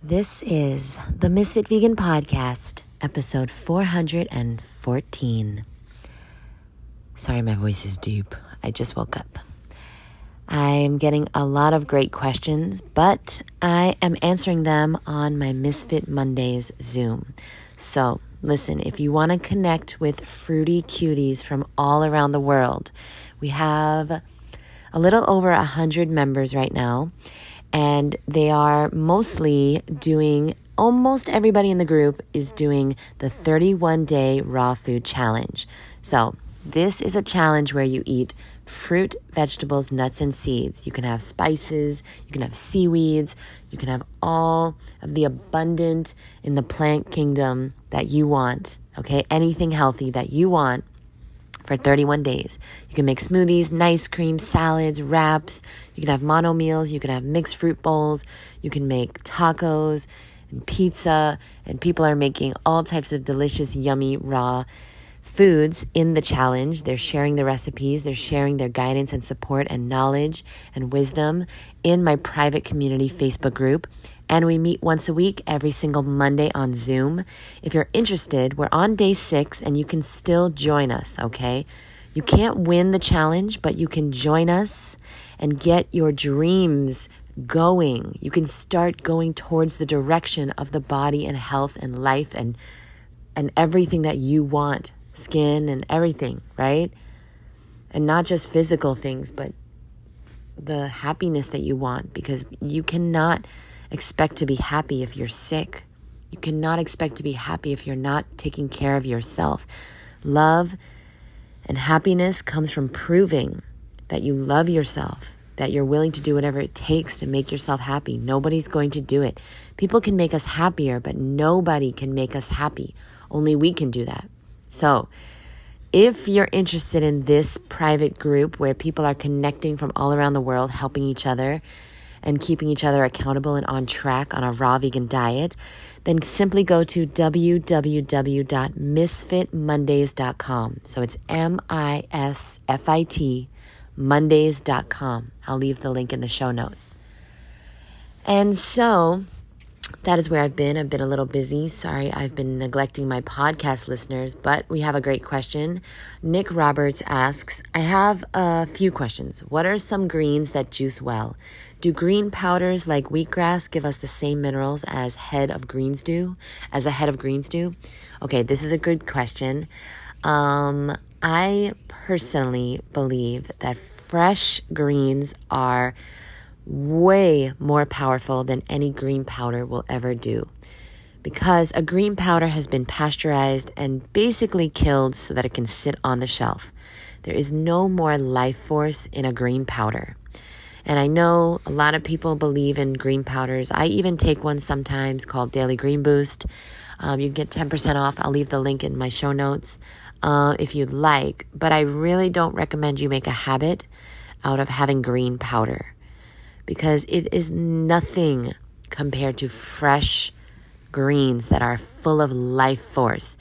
This is the Ms.FitVegan podcast, episode 414. Sorry, my voice is deep. I just woke up. I'm getting a lot of great questions, but I am answering them on my Misfit Mondays Zoom. So listen, if you want to connect with fruity cuties from all around the world, we have a little over 100 members right now. And they are mostly almost everybody in the group is doing the 31-day raw food challenge. So this is a challenge where you eat fruit, vegetables, nuts, and seeds. You can have spices, you can have seaweeds, you can have all of the abundant in the plant kingdom that you want, okay? Anything healthy that you want. For 31 days. You can make smoothies, ice cream, salads, wraps. You can have mono meals. You can have mixed fruit bowls. You can make tacos and pizza. And people are making all types of delicious, yummy, raw foods in the challenge. They're sharing the recipes. They're sharing their guidance and support and knowledge and wisdom in my private community Facebook group. And we meet once a week, every single Monday on Zoom. If you're interested, we're on day 6 and you can still join us, okay? You can't win the challenge, but you can join us and get your dreams going. You can start going towards the direction of the body and health and life and everything that you want, skin and everything, right? And not just physical things, but the happiness that you want, because you cannot expect to be happy if you're sick. You cannot expect to be happy if you're not taking care of yourself. Love and happiness comes from proving that you love yourself, that you're willing to do whatever it takes to make yourself happy. Nobody's going to do it. People can make us happier, but nobody can make us happy. Only we can do that. So if you're interested in this private group where people are connecting from all around the world, helping each other, and keeping each other accountable and on track on a raw vegan diet, then simply go to www.misfitmondays.com. So it's MISFIT Mondays.com. I'll leave the link in the show notes. And so that is where I've been. I've been a little busy. Sorry, I've been neglecting my podcast listeners, but we have a great question. Nick Roberts asks, I have a few questions. What are some greens that juice well? Do green powders like wheatgrass give us the same minerals as a head of greens do? Okay, this is a good question. I personally believe that fresh greens are way more powerful than any green powder will ever do, because a green powder has been pasteurized and basically killed so that it can sit on the shelf. There is no more life force in a green powder. And I know a lot of people believe in green powders. I even take one sometimes called Daily Green Boost. You can get 10% off. I'll leave the link in my show notes if you'd like. But I really don't recommend you make a habit out of having green powder, because it is nothing compared to fresh greens that are full of life force.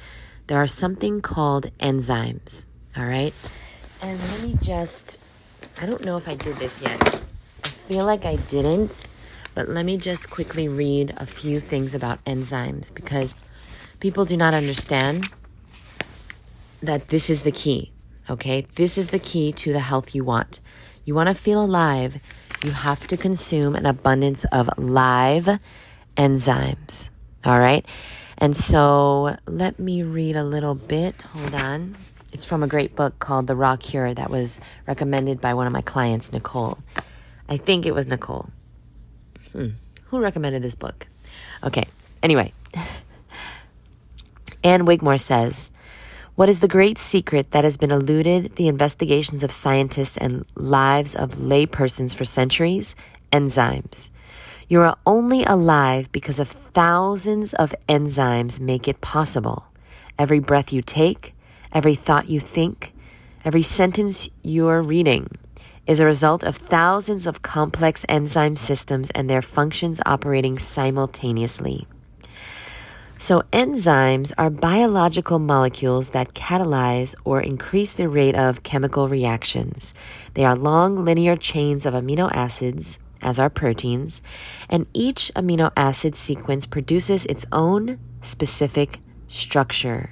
There are something called enzymes, all right? And let me I don't know if I did this yet. I feel like I didn't, but let me just quickly read a few things about enzymes, because people do not understand that this is the key, okay? This is the key to the health you want. You want to feel alive, you have to consume an abundance of live enzymes, all right? And so let me read a little bit. Hold on. It's from a great book called The Raw Cure that was recommended by one of my clients, Nicole. I think it was Nicole. Who recommended this book? Okay, anyway. Anne Wigmore says, what is the great secret that has been eluded the investigations of scientists and lives of laypersons for centuries? Enzymes. You are only alive because of thousands of enzymes make it possible. Every breath you take, every thought you think, every sentence you're reading is a result of thousands of complex enzyme systems and their functions operating simultaneously. So enzymes are biological molecules that catalyze or increase the rate of chemical reactions. They are long linear chains of amino acids as our proteins, and each amino acid sequence produces its own specific structure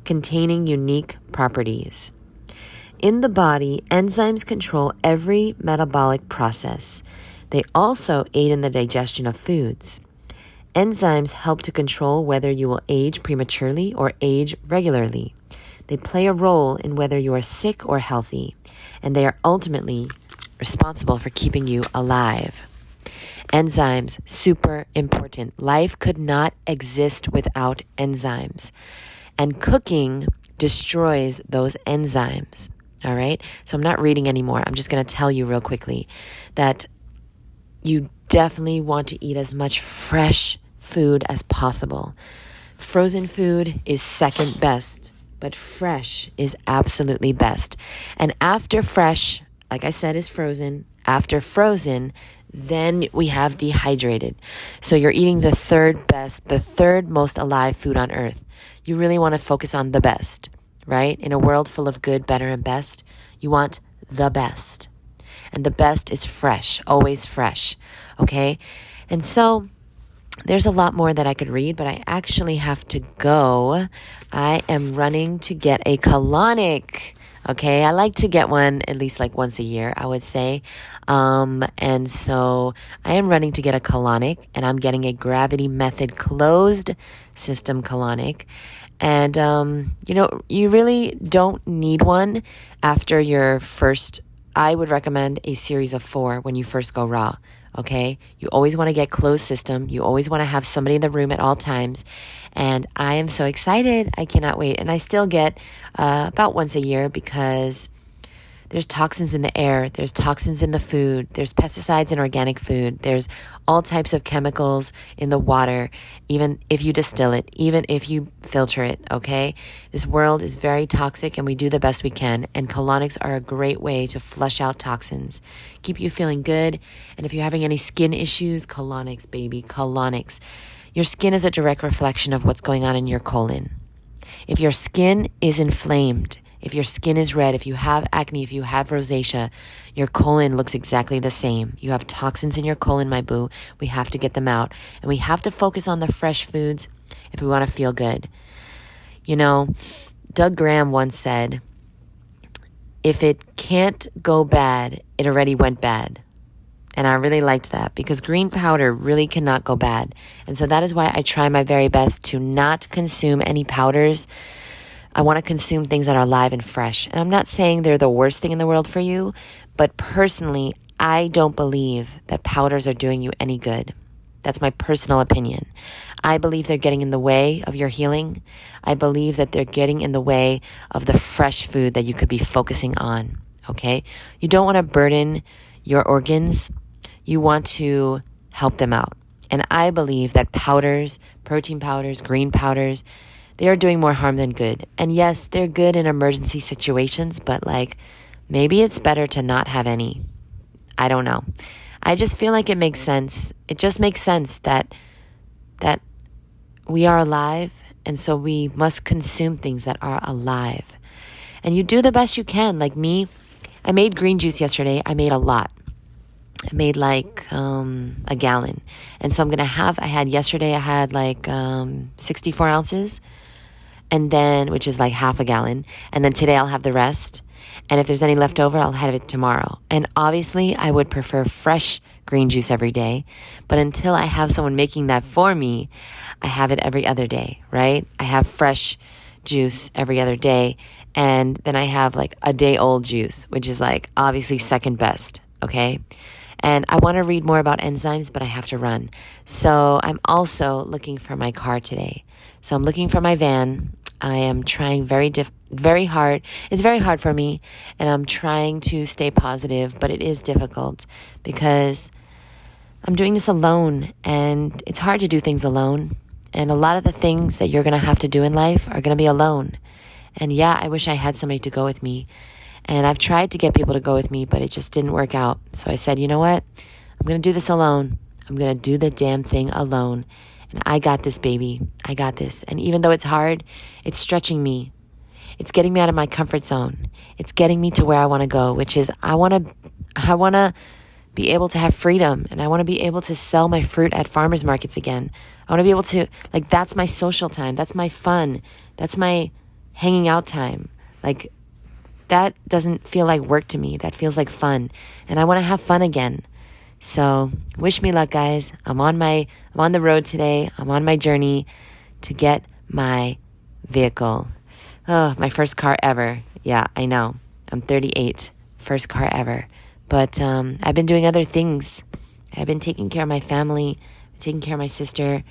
containing unique properties. In the body, enzymes control every metabolic process. They also aid in the digestion of foods. Enzymes help to control whether you will age prematurely or age regularly. They play a role in whether you are sick or healthy, and they are ultimately responsible for keeping you alive. Enzymes, super important. Life could not exist without enzymes. And cooking destroys those enzymes. All right? So I'm not reading anymore. I'm just going to tell you real quickly that you definitely want to eat as much fresh food as possible. Frozen food is second best, but fresh is absolutely best. And after fresh, like I said, is frozen. After frozen, then we have dehydrated. So you're eating the third best, the third most alive food on earth. You really want to focus on the best, right? In a world full of good, better, and best, you want the best. And the best is fresh, always fresh, okay? And so there's a lot more that I could read, but I actually have to go. I am running to get a colonic. Okay, I like to get one at least like once a year, I would say. And so I am running to get a colonic, and I'm getting a gravity method closed system colonic. And, you really don't need one after your first. I would recommend a series of 4 when you first go raw. Okay, you always want to get closed system. You always want to have somebody in the room at all times. And I am so excited. I cannot wait. And I still get about once a year because there's toxins in the air. There's toxins in the food. There's pesticides in organic food. There's all types of chemicals in the water, even if you distill it, even if you filter it, okay? This world is very toxic, and we do the best we can. And colonics are a great way to flush out toxins, keep you feeling good. And if you're having any skin issues, colonics, baby, colonics. Your skin is a direct reflection of what's going on in your colon. If your skin is inflamed, if your skin is red, if you have acne, if you have rosacea, your colon looks exactly the same. You have toxins in your colon, my boo. We have to get them out. And we have to focus on the fresh foods if we want to feel good. You know, Doug Graham once said, if it can't go bad, it already went bad. And I really liked that because green powder really cannot go bad. And so that is why I try my very best to not consume any powders. I want to consume things that are live and fresh. And I'm not saying they're the worst thing in the world for you, but personally, I don't believe that powders are doing you any good. That's my personal opinion. I believe they're getting in the way of your healing. I believe that they're getting in the way of the fresh food that you could be focusing on, okay? You don't want to burden your organs. You want to help them out. And I believe that powders, protein powders, green powders, they are doing more harm than good. And yes, they're good in emergency situations, but maybe it's better to not have any. I don't know. I just feel like it makes sense. It just makes sense that we are alive, and so we must consume things that are alive. And you do the best you can. Like me, I made green juice yesterday. I made a lot. I made a gallon. And so I had 64 ounces. And then, which is like half a gallon. And then today I'll have the rest. And if there's any left over, I'll have it tomorrow. And obviously I would prefer fresh green juice every day. But until I have someone making that for me, I have it every other day, right? I have fresh juice every other day. And then I have a day old juice, which is obviously second best. Okay. And I want to read more about enzymes, but I have to run. So I'm also looking for my car today. So I'm looking for my van. I am trying very hard. It's very hard for me, and I'm trying to stay positive, but it is difficult because I'm doing this alone, and it's hard to do things alone. And a lot of the things that you're going to have to do in life are going to be alone. And yeah, I wish I had somebody to go with me. And I've tried to get people to go with me, but it just didn't work out. So I said, you know what? I'm going to do this alone. I'm going to do the damn thing alone. And I got this, baby. I got this. And even though it's hard, it's stretching me. It's getting me out of my comfort zone. It's getting me to where I want to go, which is I want to be able to have freedom, and I want to be able to sell my fruit at farmers markets again. I want to be able to, like, that's my social time. That's my fun. That's my hanging out time. Like, that doesn't feel like work to me. That feels like fun. And I want to have fun again. So wish me luck, guys. I'm on the road today. I'm on my journey to get my vehicle. Oh, my first car ever. Yeah, I know. I'm 38. First car ever. But I've been doing other things. I've been taking care of my family, taking care of my sister.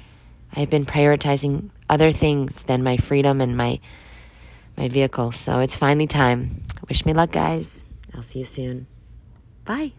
I've been prioritizing other things than my freedom and my vehicle. So it's finally time. Wish me luck, guys. I'll see you soon. Bye.